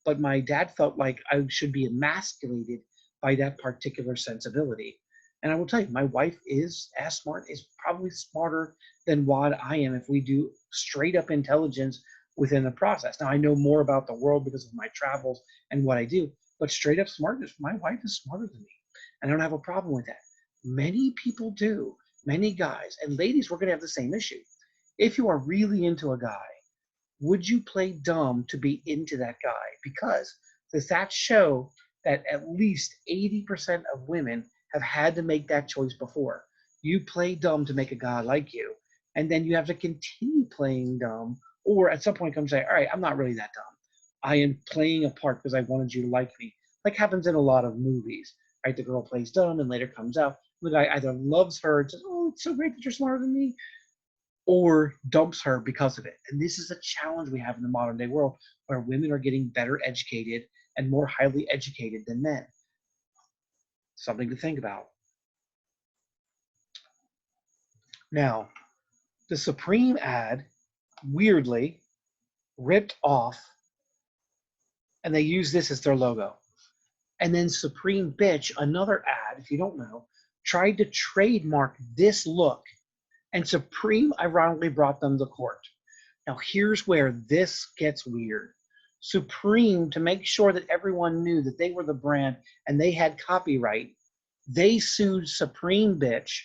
But my dad felt like I should be emasculated by that particular sensibility. And I will tell you, my wife is as smart, is probably smarter than what I am if we do straight up intelligence within the process. Now, I know more about the world because of my travels and what I do, but straight up smartness, my wife is smarter than me. And I don't have a problem with that. Many people do, many guys, and ladies, we're going to have the same issue. If you are really into a guy, would you play dumb to be into that guy? Because Does that show that at least 80% of women have had to make that choice before? You play dumb to make a guy like you, and then you have to continue playing dumb, or at some point come say, all right, I'm not really that dumb. I am playing a part because I wanted you to like me, like happens in a lot of movies, right? The girl plays dumb and later comes out. The guy either loves her and says, oh, it's so great that you're smarter than me, or dumps her because of it. And this is a challenge we have in the modern day world where women are getting better educated and more highly educated than men. Something to think about. Now, the Supreme ad, weirdly, ripped off, and they use this as their logo. And then Supreme Bitch, another ad, if you don't know, tried to trademark this look, and Supreme ironically brought them to court. Now, here's where this gets weird. Supreme, to make sure that everyone knew that they were the brand and they had copyright, they sued Supreme Bitch,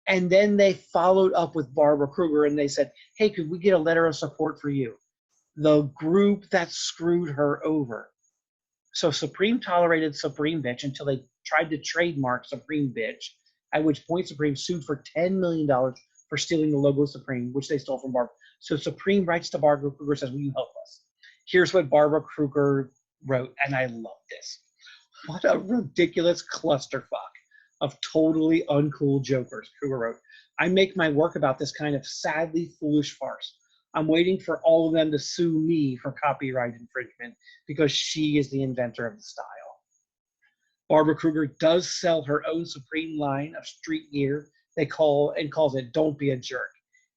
and then they followed up with Barbara Kruger and they said, hey, could we get a letter of support for you? The group that screwed her over. So Supreme tolerated Supreme Bitch until they tried to trademark Supreme Bitch, at which point Supreme sued for $10 million for stealing the logo of Supreme, which they stole from Barbara. So Supreme writes to Barbara Kruger, says, will you help us? Here's what Barbara Kruger wrote, and I love this. What a ridiculous clusterfuck of totally uncool jokers, Kruger wrote. I make my work about this kind of sadly foolish farce. I'm waiting for all of them to sue me for copyright infringement because she is the inventor of the style. Barbara Kruger does sell her own Supreme line of street gear calls it Don't Be a Jerk.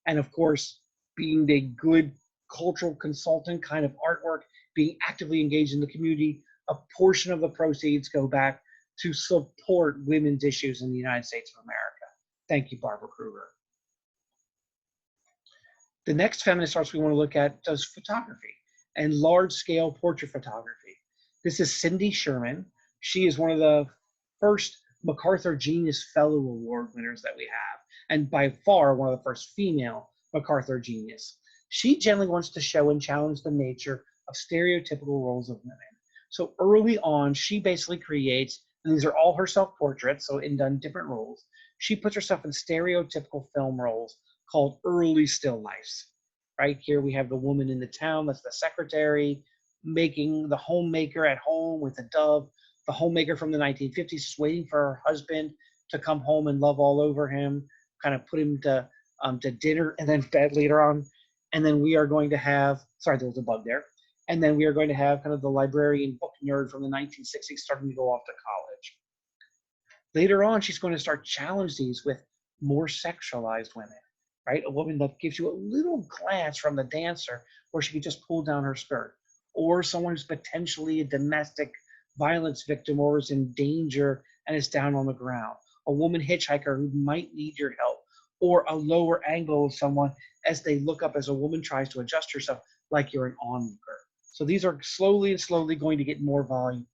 And of course, being a good cultural consultant kind of artwork, being actively engaged in the community, a portion of the proceeds go back to support women's issues in the United States of America. Thank you, Barbara Kruger. The next feminist arts we want to look at does photography and large-scale portrait photography. This is Cindy Sherman. She is one of the first MacArthur Genius Fellow Award winners that we have, and by far one of the first female MacArthur Genius. She generally wants to show and challenge the nature of stereotypical roles of women. So early on, she basically creates, and these are all her self-portraits, so in done different roles. She puts herself in stereotypical film roles called early still lifes. Right here we have the woman in the town, that's the secretary, making the homemaker at home with a dove, the homemaker from the 1950s just waiting for her husband to come home and love all over him, kind of put him to dinner and then bed later on. And then we are going to have, sorry, there was a bug there. And then we are going to have kind of the librarian book nerd from the 1960s starting to go off to college. Later on, she's going to start challenge these with more sexualized women, right? A woman that gives you a little glance from the dancer where she could just pull down her skirt, or someone who's potentially a domestic violence victim or is in danger and is down on the ground, a woman hitchhiker who might need your help, or a lower angle of someone as they look up as a woman tries to adjust herself like you're an onlooker. So these are slowly and slowly going to get more violent.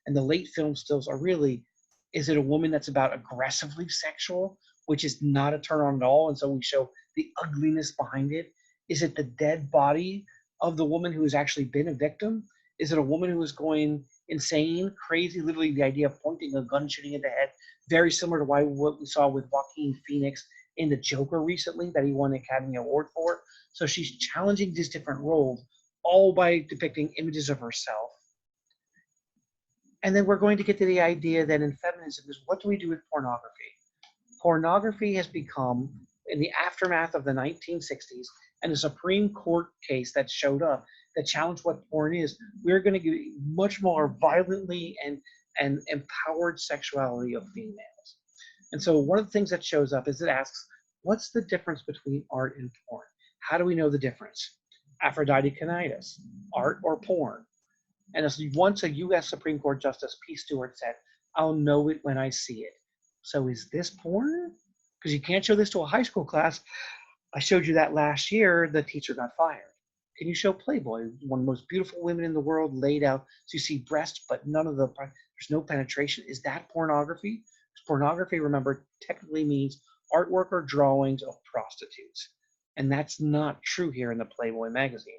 And the late film stills are really, is it a woman that's about aggressively sexual, which is not a turn on at all, and so we show the ugliness behind it? Is it the dead body of the woman who has actually been a victim? Is it a woman who is going insane, crazy, literally the idea of pointing a gun, shooting at the head, very similar to what we saw with Joaquin Phoenix in The Joker recently that he won the Academy Award for? So she's challenging these different roles, all by depicting images of herself. And then we're going to get to the idea that in feminism is, what do we do with pornography? Pornography has become, in the aftermath of the 1960s, and a Supreme Court case that showed up that challenged what porn is, we're going to get much more violently and empowered sexuality of females. And so one of the things that shows up is it asks, what's the difference between art and porn? How do we know the difference? Aphrodite Canitas, art or porn? And as once a U.S. Supreme Court Justice P. Stewart said, I'll know it when I see it. So is this porn? Because you can't show this to a high school class. I showed you that last year, the teacher got fired. Can you show Playboy, one of the most beautiful women in the world, laid out, so you see breasts, but there's no penetration? Is that pornography? Because pornography, remember, technically means artwork or drawings of prostitutes. And that's not true here in the Playboy magazine.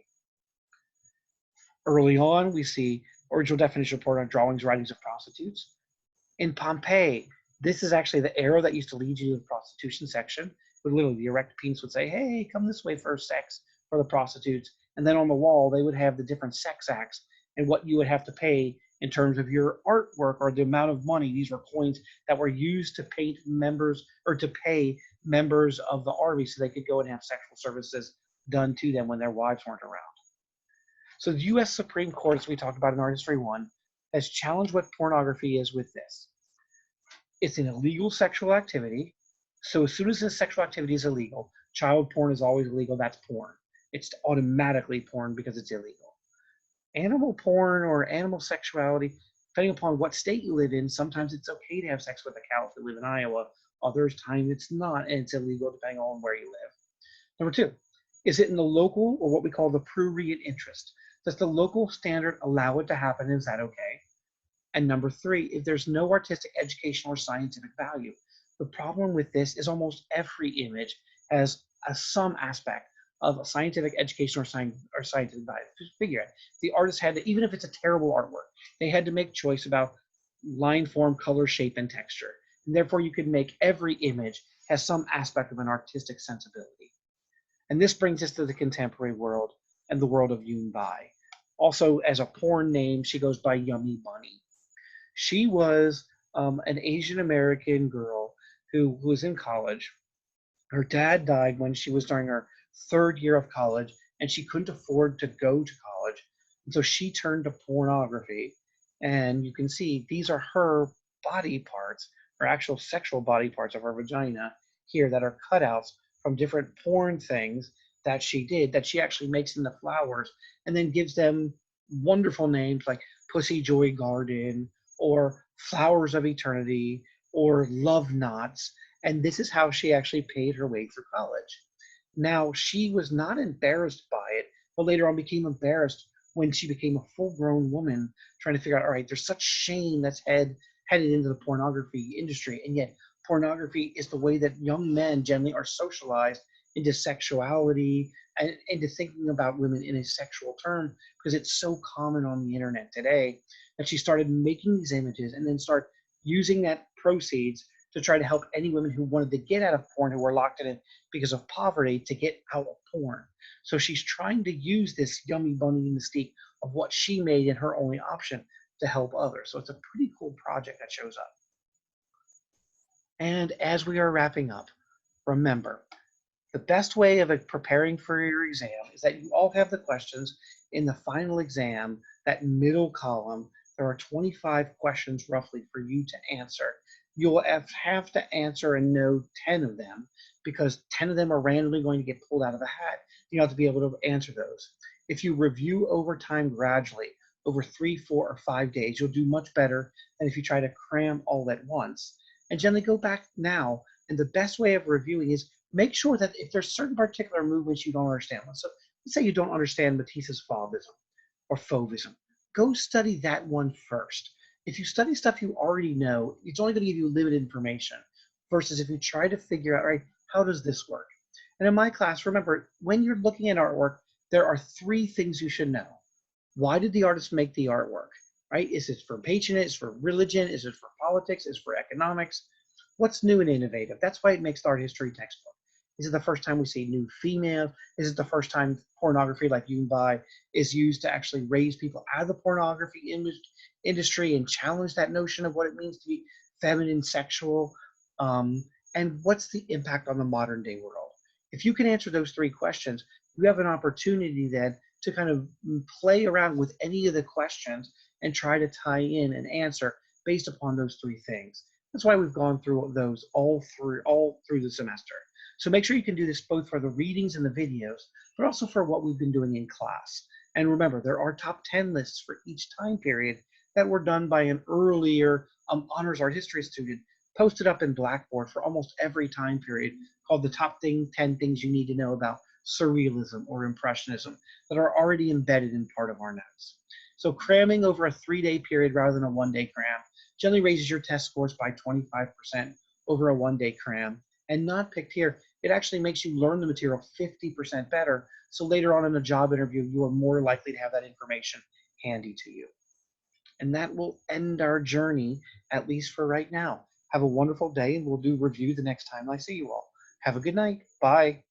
Early on, we see original definition of porn on drawings, writings of prostitutes. In Pompeii, this is actually the arrow that used to lead you to the prostitution section. Where literally the erect penis would say, hey, come this way for sex for the prostitutes. And then on the wall, they would have the different sex acts and what you would have to pay in terms of your artwork or the amount of money. These were coins that were used to paint members or to pay members of the army so they could go and have sexual services done to them when their wives weren't around. So the U.S. Supreme Court, as we talked about in Art History 1, has challenged what pornography is with this. It's an illegal sexual activity. So as soon as this sexual activity is illegal, child porn is always illegal. That's porn. It's automatically porn because it's illegal. Animal porn or animal sexuality, depending upon what state you live in, sometimes it's okay to have sex with a cow if you live in Iowa. Other times it's not, and it's illegal depending on where you live. Number 2, is it in the local or what we call the prurient interest? Does the local standard allow it to happen? Is that okay? And number 3, if there's no artistic, educational, or scientific value. The problem with this is almost every image has some aspect of a scientific, educational, or scientific value. Just figure it. The artist had to, even if it's a terrible artwork, they had to make choice about line, form, color, shape, and texture. And therefore, you could make every image has some aspect of an artistic sensibility. And this brings us to the contemporary world and the world of Yun Bai. Also, as a porn name, she goes by Yummy Bunny. She was an Asian American girl who was in college. Her dad died when she was during her 3rd year of college, and she couldn't afford to go to college. And so she turned to pornography. And you can see these are her body parts, her actual sexual body parts of her vagina here that are cutouts from different porn things that she did, that she actually makes into flowers and then gives them wonderful names like Pussy Joy Garden or Flowers of Eternity or Love Knots. And this is how she actually paid her way through college. Now, she was not embarrassed by it, but later on became embarrassed when she became a full-grown woman trying to figure out, all right, there's such shame that's headed into the pornography industry. And yet pornography is the way that young men generally are socialized into sexuality and into thinking about women in a sexual term because it's so common on the internet today that she started making these images and then start using that proceeds to try to help any women who wanted to get out of porn, who were locked in it because of poverty, to get out of porn. So she's trying to use this Yummy Bunny mystique of what she made and her only option to help others. So it's a pretty cool project that shows up. And as we are wrapping up, remember, the best way of preparing for your exam is that you all have the questions in the final exam, that middle column. There are 25 questions roughly for you to answer. You'll have to answer and know 10 of them because 10 of them are randomly going to get pulled out of a hat. You have to be able to answer those. If you review over time gradually, over 3, 4, or 5 days, you'll do much better than if you try to cram all at once. And generally go back now. And the best way of reviewing is make sure that if there's certain particular movements you don't understand. So let's say you don't understand Matisse's Fauvism or Fauvism. Go study that one first. If you study stuff you already know, it's only going to give you limited information versus if you try to figure out, right, how does this work? And in my class, remember, when you're looking at artwork, there are 3 things you should know. Why did the artist make the artwork, right? Is it for patronage? Is it for religion? Is it for politics? Is it for economics? What's new and innovative? That's why it makes the art history textbook. Is it the first time we see new female? Is it the first time pornography like Yun Bai is used to actually raise people out of the pornography industry and challenge that notion of what it means to be feminine, sexual? And what's the impact on the modern day world? If you can answer those 3 questions, you have an opportunity then to kind of play around with any of the questions and try to tie in an answer based upon those 3 things. That's why we've gone through those all through the semester. So make sure you can do this both for the readings and the videos, but also for what we've been doing in class. And remember, there are top 10 lists for each time period that were done by an earlier honors art history student, posted up in Blackboard for almost every time period, called the top 10 things you need to know about Surrealism or Impressionism, that are already embedded in part of our notes. So cramming over a 3-day period rather than a 1-day cram generally raises your test scores by 25% over a 1-day cram. And not picked here, it actually makes you learn the material 50% better. So later on in a job interview, you are more likely to have that information handy to you. And that will end our journey, at least for right now. Have a wonderful day, and we'll do review the next time I see you all. Have a good night. Bye.